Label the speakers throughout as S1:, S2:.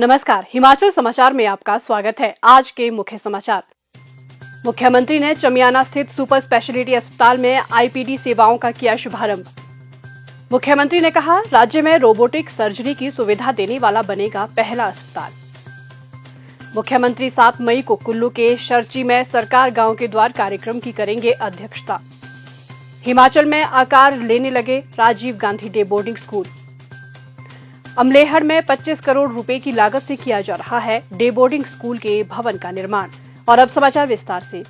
S1: नमस्कार, हिमाचल समाचार में आपका स्वागत है। आज के मुख्य समाचार। मुख्यमंत्री ने चमियाना स्थित सुपर स्पेशलिटी अस्पताल में आईपीडी सेवाओं का किया शुभारंभ। मुख्यमंत्री ने कहा, राज्य में रोबोटिक सर्जरी की सुविधा देने वाला बनेगा पहला अस्पताल। मुख्यमंत्री 7 मई को कुल्लू के शर्ची में सरकार गांव के द्वार कार्यक्रम की करेंगे अध्यक्षता। हिमाचल में आकार लेने लगे Rajiv Gandhi day boarding school. Amlehar में 25 करोड़ रुपए की लागत से किया जा रहा है डे बोर्डिंग स्कूल के भवन का निर्माण। और अब समाचार विस्तार से।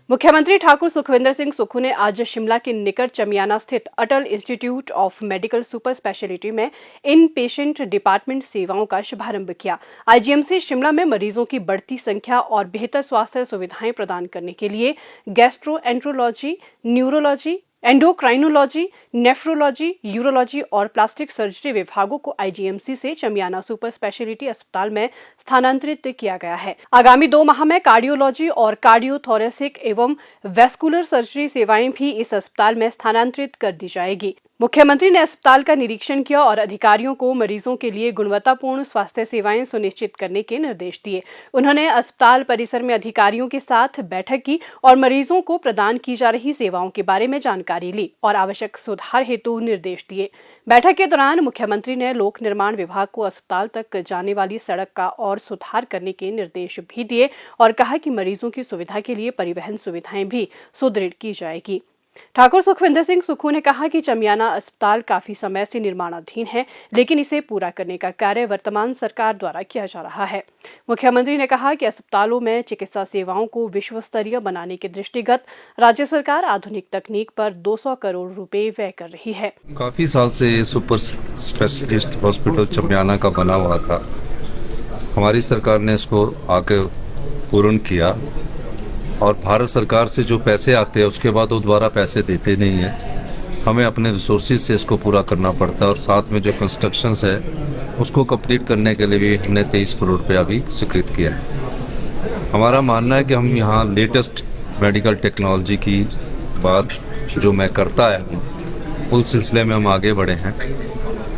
S1: मुख्यमंत्री ठाकुर सुखविंदर सिंह सुक्खू ने आज शिमला के निकट चमियाना स्थित Atal institute of medical super speciality में इन पेशेंट डिपार्टमेंट सेवाओं का शुभारंभ किया। आईजीएमसी शिमला में मरीजों की बढ़ती संख्या और बेहतर स्वास्थ्य सुविधाएं प्रदान करने के लिए gastroenterology, neurology, endocrinology, nephrology, urology और प्लास्टिक सर्जरी विभागों को आईजीएमसी से चमियाना सुपर स्पेशलिटी अस्पताल में स्थानांतरित किया गया है। आगामी 2 माह में कार्डियोलॉजी और कार्डियोथोरेसिक एवं वेस्कुलर सर्जरी सेवाएं भी इस अस्पताल में स्थानांतरित कर दी जाएगी। मुख्यमंत्री ने अस्पताल का निरीक्षण किया और अधिकारियों को मरीजों के लिए गुणवत्तापूर्ण स्वास्थ्य सेवाएं सुनिश्चित करने के निर्देश दिए। उन्होंने अस्पताल परिसर में अधिकारियों के साथ बैठक की और मरीजों को प्रदान की जा रही सेवाओं के बारे में जानकारी ली और आवश्यक सुधार हेतु निर्देश दिए। बैठक के दौरान मुख्यमंत्री ने लोक निर्माण विभाग को अस्पताल तक जाने वाली सड़क का और सुधार करने के निर्देश भी दिए और कहा कि मरीजों की सुविधा के लिए परिवहन सुविधाएं भी सुदृढ़ की जाएगी। ठाकुर सुखविंदर सिंह सुक्खू ने कहा कि चमियाना अस्पताल काफी समय से निर्माणाधीन है, लेकिन इसे पूरा करने का कार्य वर्तमान सरकार द्वारा किया जा रहा है। मुख्यमंत्री ने कहा कि अस्पतालों में चिकित्सा सेवाओं को विश्व स्तरीय बनाने के दृष्टिगत राज्य सरकार आधुनिक तकनीक पर 200 करोड़ रुपए व्यय कर रही है।
S2: काफी साल से ये सुपर स्पेशलिस्ट हॉस्पिटल चमियाना का बना हुआ था। हमारी सरकार ने इसको आके पूर्ण किया और भारत सरकार से जो पैसे आते हैं उसके बाद वो दोबारा पैसे देते नहीं है। हमें अपने रिसोर्सेज से इसको पूरा करना पड़ता है और साथ में जो कंस्ट्रक्शंस है उसको कंप्लीट करने के लिए भी हमने 23 करोड़ रुपया भी स्वीकृत किया है। हमारा मानना है कि हम यहाँ लेटेस्ट मेडिकल टेक्नोलॉजी की बात जो मैं करता है उस सिलसिले में हम आगे बढ़े हैं।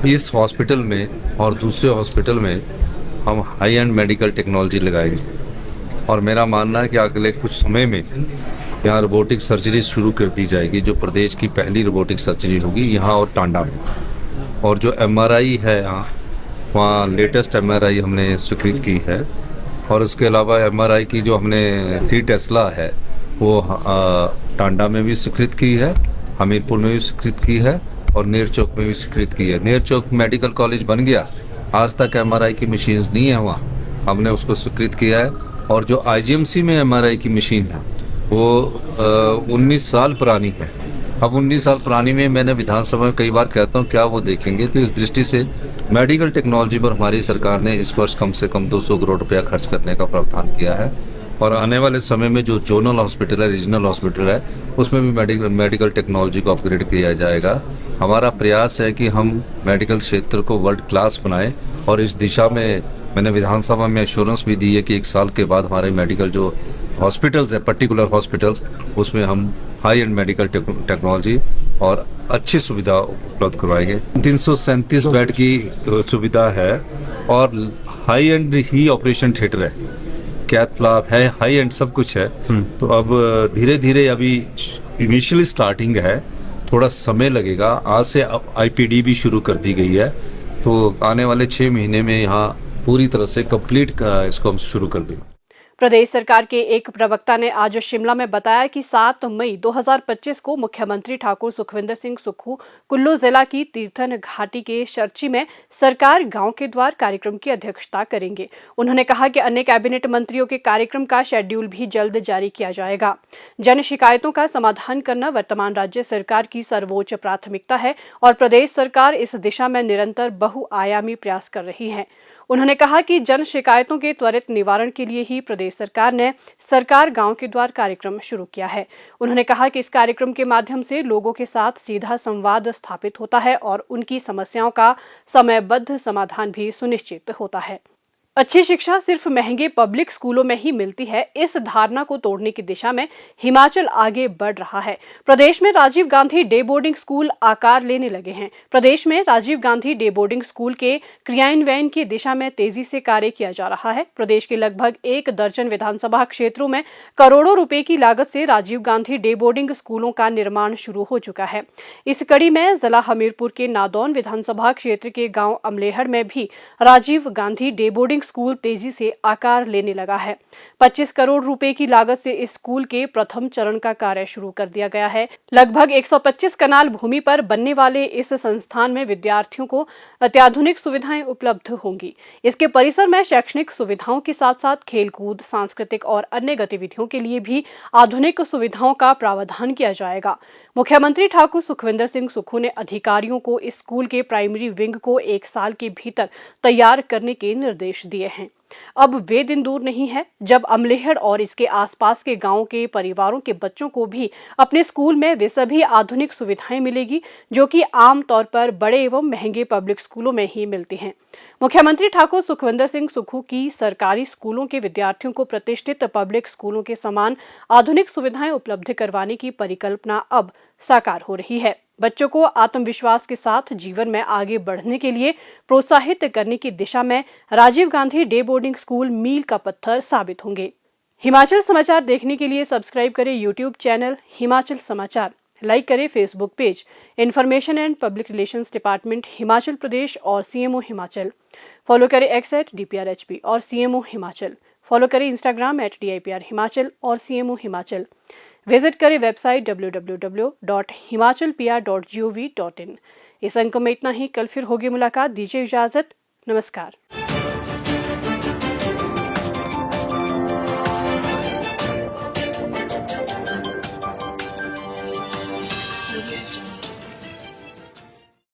S2: इस हॉस्पिटल में और दूसरे हॉस्पिटल में हम हाई एंड मेडिकल टेक्नोलॉजी लगाएंगे और मेरा मानना है कि अगले कुछ समय में यहाँ रोबोटिक सर्जरी शुरू कर दी जाएगी, जो प्रदेश की पहली रोबोटिक सर्जरी होगी यहाँ और टांडा में। और जो एमआरआई है यहाँ, वहाँ लेटेस्ट एमआरआई हमने स्वीकृत की है और उसके अलावा एमआरआई की जो हमने 3 टेस्ला है वो टांडा में भी स्वीकृत की है, हमीरपुर में भी स्वीकृत की है और नेरचौक में भी स्वीकृत की है। नेरचौक मेडिकल कॉलेज बन गया, आज तक एमआरआई की मशीन्स नहीं है वहाँ, हमने उसको स्वीकृत किया है। और जो आईजीएमसी में एमआरआई की मशीन है वो 19 साल पुरानी है। अब 19 साल पुरानी में मैंने विधानसभा में कई बार कहता हूँ क्या वो देखेंगे, तो इस दृष्टि से मेडिकल टेक्नोलॉजी पर हमारी सरकार ने इस वर्ष कम से कम 200 करोड़ रुपया खर्च करने का प्रावधान किया है और आने वाले समय में जो जोनल हॉस्पिटल है, रीजनल हॉस्पिटल है, उसमें भी मेडिकल टेक्नोलॉजी को अपग्रेड किया जाएगा। हमारा प्रयास है कि हम मेडिकल क्षेत्र को वर्ल्ड क्लास बनाएं और इस दिशा में मैंने विधानसभा में एश्योरेंस भी दी है कि 1 साल के बाद हमारे मेडिकल जो हॉस्पिटल्स है, पर्टिकुलर हॉस्पिटल्स, उसमें हम हाई एंड मेडिकल टेक्नोलॉजी और अच्छी सुविधा उपलब्ध करवाएंगे। 337 बेड की सुविधा है और high and he operation theatre है, कैथ लैब है, हाई एंड सब कुछ है। तो अब धीरे धीरे अभी इनिशियली स्टार्टिंग है, थोड़ा समय लगेगा। आज से आईपीडी भी शुरू कर दी गई है, तो आने वाले 6 महीने में यहाँ पूरी तरह से कंप्लीट इसको हम शुरू कर दें।
S1: प्रदेश सरकार के एक प्रवक्ता ने आज शिमला में बताया कि 7 मई 2025 को मुख्यमंत्री ठाकुर सुखविंदर सिंह सुक्खू कुल्लू जिला की तीर्थन घाटी के शर्ची में सरकार गांव के द्वार कार्यक्रम की अध्यक्षता करेंगे। उन्होंने कहा कि अन्य कैबिनेट मंत्रियों के कार्यक्रम का शेड्यूल भी जल्द जारी किया जाएगा। जन शिकायतों का समाधान करना वर्तमान राज्य सरकार की सर्वोच्च प्राथमिकता है और प्रदेश सरकार इस दिशा में निरंतर बहुआयामी प्रयास कर रही है। उन्होंने कहा कि जन शिकायतों के त्वरित निवारण के लिए ही प्रदेश सरकार ने सरकार गांव के द्वार कार्यक्रम शुरू किया है। उन्होंने कहा कि इस कार्यक्रम के माध्यम से लोगों के साथ सीधा संवाद स्थापित होता है और उनकी समस्याओं का समयबद्ध समाधान भी सुनिश्चित होता है। अच्छी शिक्षा सिर्फ महंगे पब्लिक स्कूलों में ही मिलती है, इस धारणा को तोड़ने की दिशा में हिमाचल आगे बढ़ रहा है। प्रदेश में Rajiv Gandhi day boarding school आकार लेने लगे हैं। प्रदेश में Rajiv Gandhi day boarding school के क्रियान्वयन की दिशा में तेजी से कार्य किया जा रहा है। प्रदेश के लगभग 1 दर्जन विधानसभा क्षेत्रों में करोड़ों रुपए की लागत से राजीव गांधी डे बोर्डिंग स्कूलों का निर्माण शुरू हो चुका है। इस कड़ी में जिला हमीरपुर के नादौन विधानसभा क्षेत्र के गांव अमलेहड़ में भी Rajiv Gandhi day boarding school तेजी से आकार लेने लगा है। 25 करोड़ रुपए की लागत से इस स्कूल के प्रथम चरण का कार्य शुरू कर दिया गया है। लगभग 125 कनाल भूमि पर बनने वाले इस संस्थान में विद्यार्थियों को अत्याधुनिक सुविधाएं उपलब्ध होंगी। इसके परिसर में शैक्षणिक सुविधाओं के साथ साथ खेलकूद, सांस्कृतिक और अन्य गतिविधियों के लिए भी आधुनिक सुविधाओं का प्रावधान किया जाएगा। मुख्यमंत्री ठाकुर सुखविंदर सिंह सुक्खू ने अधिकारियों को इस स्कूल के प्राइमरी विंग को 1 साल के भीतर तैयार करने के निर्देश दिए हैं। अब वे दिन दूर नहीं है जब अमलेहड़ और इसके आसपास के गांवों के परिवारों के बच्चों को भी अपने स्कूल में वे सभी आधुनिक सुविधाएं मिलेगी जो कि आमतौर पर बड़े एवं महंगे पब्लिक स्कूलों में ही मिलती हैं। मुख्यमंत्री ठाकुर सुखविंदर सिंह सुक्खू की सरकारी स्कूलों के विद्यार्थियों को प्रतिष्ठित पब्लिक स्कूलों के समान आधुनिक सुविधाएं उपलब्ध करवाने की परिकल्पना अब साकार हो रही है। बच्चों को आत्मविश्वास के साथ जीवन में आगे बढ़ने के लिए प्रोत्साहित करने की दिशा में Rajiv Gandhi day boarding school मील का पत्थर साबित होंगे। हिमाचल समाचार देखने के लिए सब्सक्राइब करें यूट्यूब चैनल हिमाचल समाचार, लाइक करें Facebook page information and public relations department Himachal Pradesh और सीएमओ हिमाचल। फॉलो करें x@DPRHP और सीएमओ हिमाचल। फॉलो करें इंस्टाग्राम @DIPR हिमाचल और सीएमओ हिमाचल। विजिट करें वेबसाइट www.himachalpr.gov.in। इस अंक में इतना ही। कल फिर होगी मुलाकात। दीजिए इजाजत। नमस्कार।